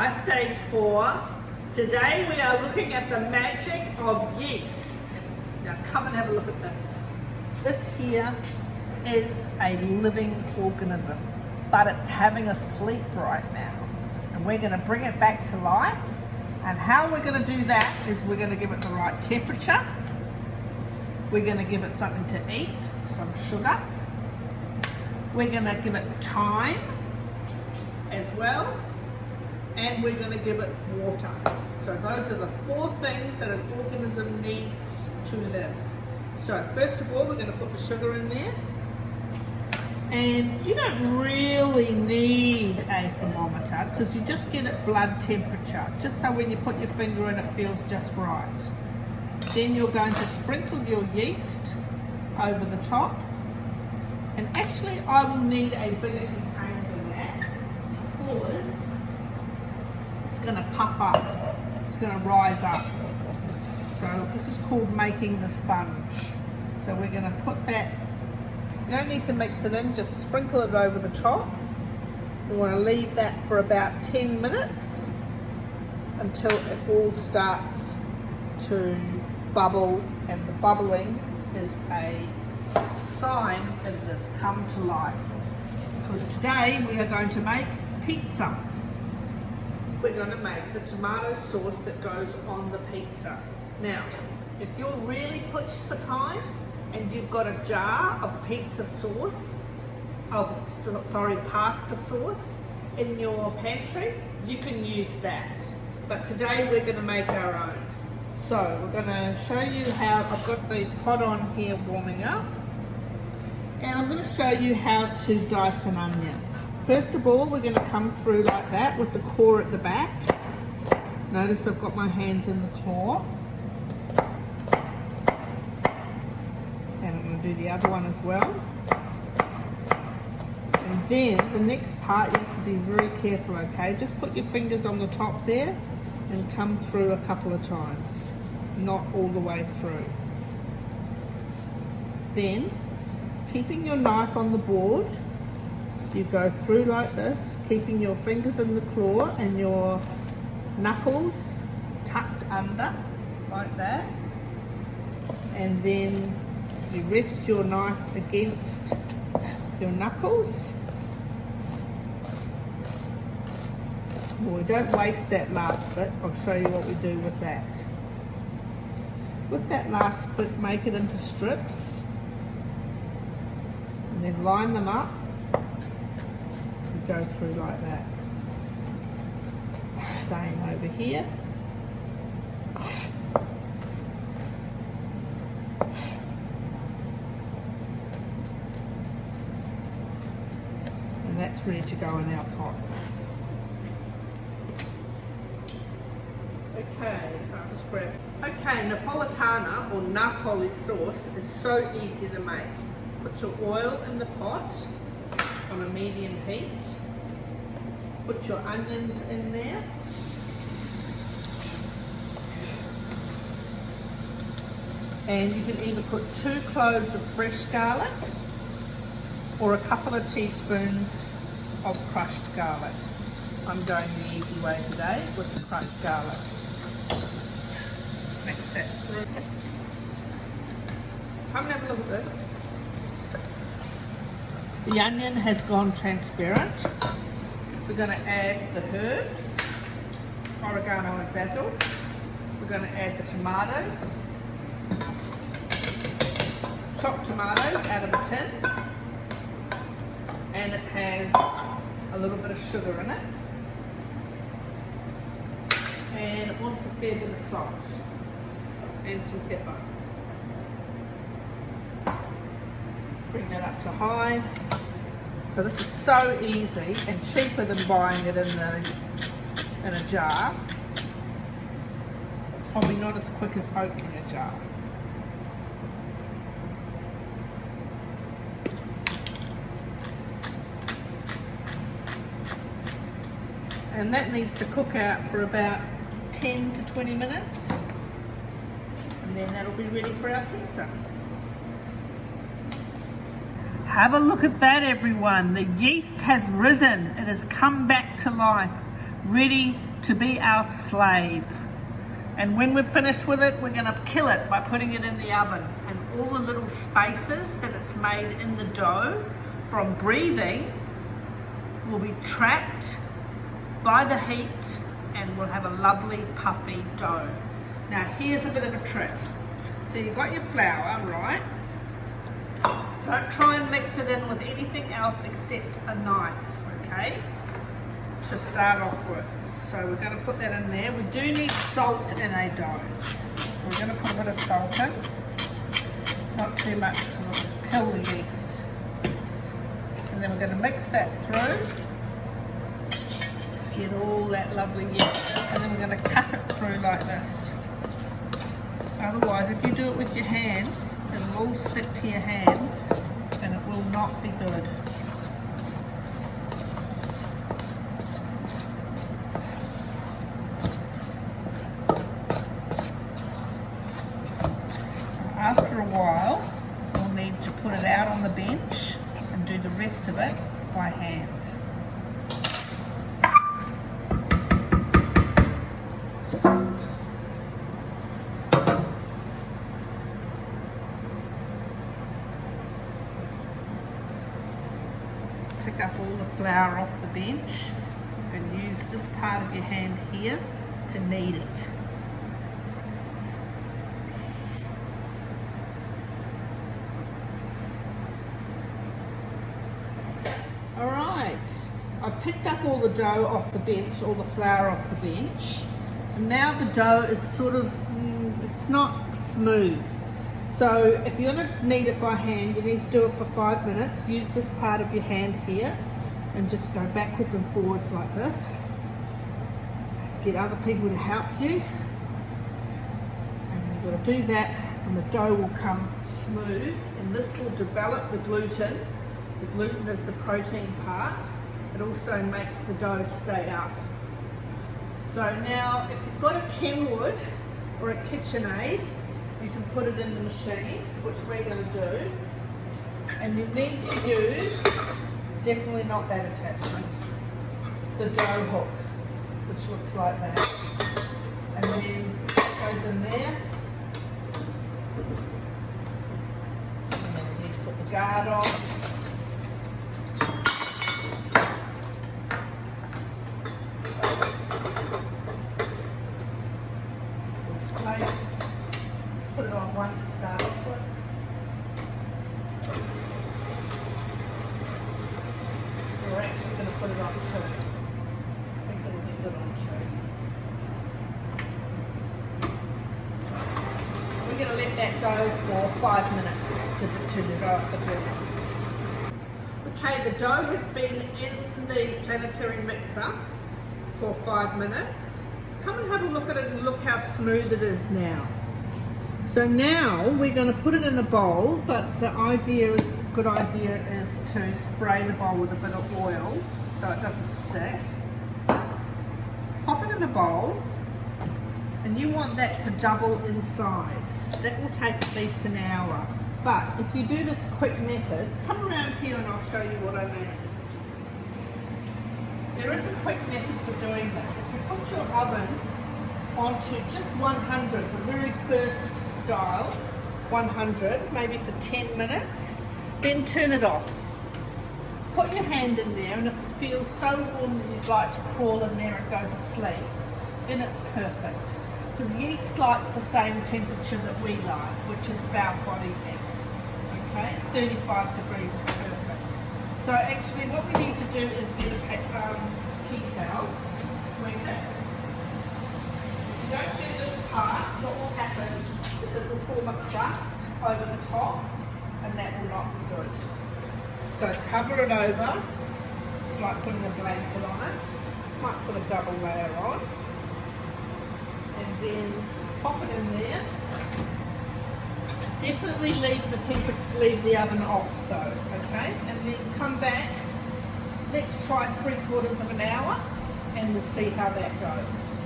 Hi, stage 4. Today we are looking at the magic of yeast. Now come and have a look at this. This here is a living organism, but it's having a sleep right now. And we're going to bring it back to life. And how we're going to do that is we're going to give it the right temperature. We're going to give it something to eat, some sugar. We're going to give it time as well. And we're going to give it water. So those are the 4 things that an organism needs to live. So first of all, we're going to put the sugar in there. And you don't really need a thermometer because you just get it blood temperature, just so when you put your finger in it feels just right. Then you're going to sprinkle your yeast over the top. And actually I will need a bigger container than that because it's going to puff up, it's going to rise up. So this is called making the sponge. So we're going to put that, you don't need to mix it in, just sprinkle it over the top. We want to leave that for about 10 minutes until it all starts to bubble, and the bubbling is a sign that it has come to life. Because today we are going to make pizza. We're going to make the tomato sauce that goes on the pizza. Now, if you're really pushed for time and you've got a jar of pasta sauce in your pantry, you can use that. But today we're going to make our own. So we're going to show you how I've got the pot on here warming up. And I'm going to show you how to dice an onion. First of all, we're going to come through like that with the core at the back. Notice I've got my hands in the claw. And I'm going to do the other one as well. And then the next part, you have to be very careful, okay? Just put your fingers on the top there and come through a couple of times. Not all the way through. Then, keeping your knife on the board, you go through like this, keeping your fingers in the claw and your knuckles tucked under, like that. And then you rest your knife against your knuckles. Well, don't waste that last bit. I'll show you what we do with that. With that last bit, make it into strips. And then line them up. Go through like that. Same over here. And that's ready to go in our pot. Okay, I'll just grab it. Okay, Napolitana or Napoli sauce is so easy to make. Put your oil in the pot on a medium heat. Put your onions in there. And you can either put 2 cloves of fresh garlic or a couple of teaspoons of crushed garlic. I'm going the easy way today with the crushed garlic. Mix that through. Come and have a look at this. The onion has gone transparent. We're going to add the herbs, oregano and basil. We're going to add the tomatoes, chopped tomatoes out of a tin, and it has a little bit of sugar in it, and it wants a fair bit of salt and some pepper. Bring that up to high. So this is so easy and cheaper than buying it in a jar. Probably not as quick as opening a jar. And that needs to cook out for about 10 to 20 minutes. And then that'll be ready for our pizza. Have a look at that, everyone. The yeast has risen. It has come back to life, ready to be our slave. And when we're finished with it, we're going to kill it by putting it in the oven. And all the little spaces that it's made in the dough from breathing will be trapped by the heat, and we'll have a lovely puffy dough. Now here's a bit of a trick. So you've got your flour, right? Don't try and mix it in with anything else except a knife, okay? To start off with. So we're going to put that in there. We do need salt in a dough. We're going to put a bit of salt in. Not too much because it'll kill the yeast. And then we're going to mix that through. Get all that lovely yeast in. And then we're going to cut it through like this. Otherwise, if you do it with your hands, it will all stick to your hands and it will not be good. After a while, you'll need to put it out on the bench and do the rest of it by hand. Pick up all the flour off the bench and use this part of your hand here to knead it. Alright, I've picked up all the dough off the bench, all the flour off the bench, and now the dough is sort of, it's not smooth. So if you're going to knead it by hand, you need to do it for 5 minutes. Use this part of your hand here and just go backwards and forwards like this. Get other people to help you. And you've got to do that and the dough will come smooth, and this will develop the gluten. The gluten is the protein part. It also makes the dough stay up. So now if you've got a Kenwood or a KitchenAid, you can put it in the machine, which we're going to do. And you need to use, definitely not that attachment, the dough hook, which looks like that. And then it goes in there. And then you need to put the guard on. Put it on one to start off with. We're actually going to put it on two. I think it'll be good on two. We're going to let that go for 5 minutes to develop the gluten. Okay, the dough has been in the planetary mixer for 5 minutes. Come and have a look at it and look how smooth it is now. So now we're going to put it in a bowl, but the good idea is to spray the bowl with a bit of oil so it doesn't stick. Pop it in a bowl, and you want that to double in size. That will take at least an hour. But if you do this quick method, come around here and I'll show you what I mean. There is a quick method for doing this. If you put your oven onto just 100, the very first dial, 100, maybe for 10 minutes, then turn it off. Put your hand in there, and if it feels so warm that you'd like to crawl in there and go to sleep, then it's perfect. Because yeast likes the same temperature that we like, which is about body heat. Okay, 35 degrees is perfect. So actually what we need to do is get a tea towel, wet it. If you don't do this part, what will happen is it will form a crust over the top, and that will not be good. So cover it over. It's like putting a blanket on it. Might put a double layer on. And then pop it in there. Definitely leave the oven off though, okay? And then come back. Let's try 3/4 of an hour and we'll see how that goes.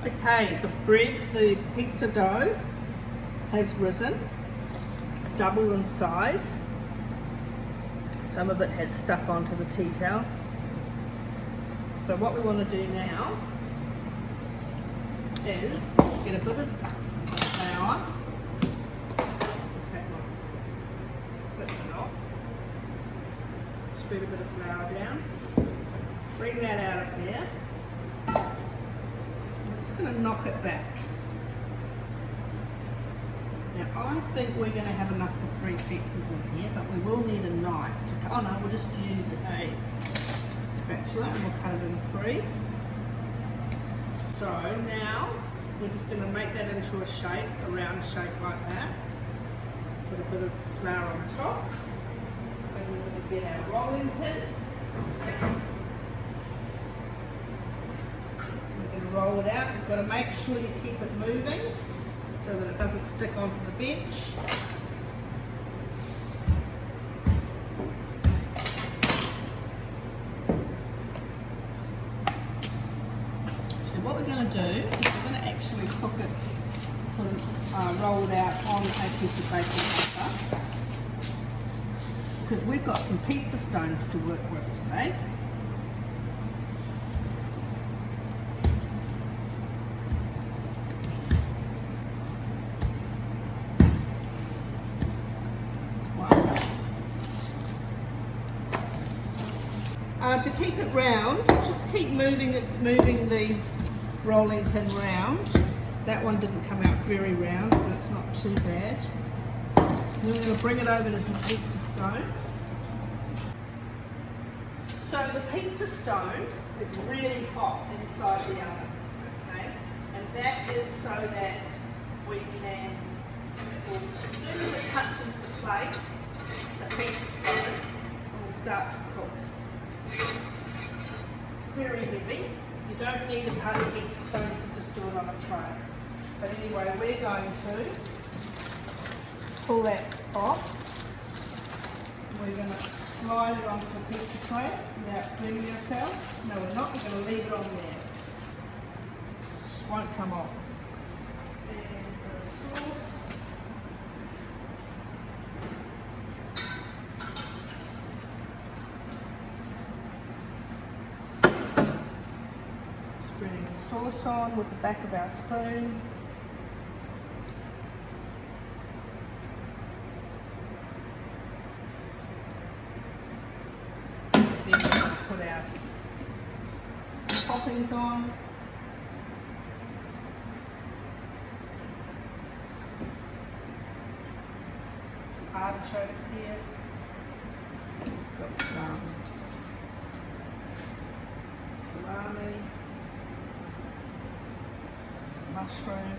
Okay, the pizza dough has risen, double in size. Some of it has stuck onto the tea towel. So what we want to do now is get a bit of flour. Take my lid off. Spread a bit of flour down. Bring that out of there. I'm just going to knock it back. Now I think we're going to have enough for 3 pizzas in here, but we will need a knife to cut. Oh no, we'll just use a spatula and we'll cut it in 3. So now we're just going to make that into a shape, a round shape like that. Put a bit of flour on top. And we're going to get our rolling pin. We're going to roll it out. You've got to make sure you keep it moving so that it doesn't stick onto the bench. So what we're going to do is we're going to actually cook it, roll it out on a piece of baking paper, because we've got some pizza stones to work with today. To keep it round, just keep moving the rolling pin round. That one didn't come out very round, but it's not too bad. Then we're going to bring it over to the pizza stone. So the pizza stone is really hot inside the oven, okay? And that is so that we can, as soon as it touches the plate, the pizza stone will start to cook. It's very heavy. You don't need a part of pizza stone, you can just do it on a tray. But anyway, we're going to pull that off. We're going to slide it onto the pizza tray without burning ourselves. No, we're not. We're going to leave it on there. It won't come off. And the sauce. Spreading the sauce on with the back of our spoon. Then we're going to put our toppings on. Some artichokes here. Got some salami. Mushroom,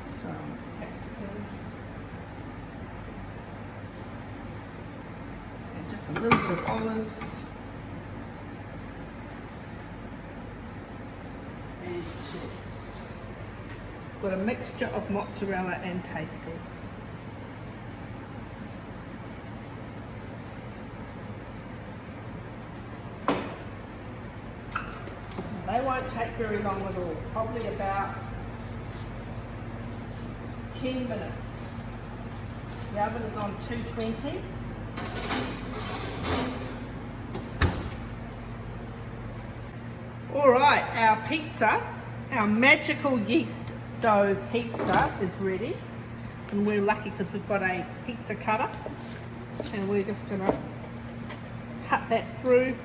some capsicum, and just a little bit of olives and cheese. Got a mixture of mozzarella and tasty. They won't take very long at all, probably about 10 minutes. The oven is on 220. All right, our pizza, our magical yeast dough pizza is ready. And we're lucky because we've got a pizza cutter. And we're just gonna cut that through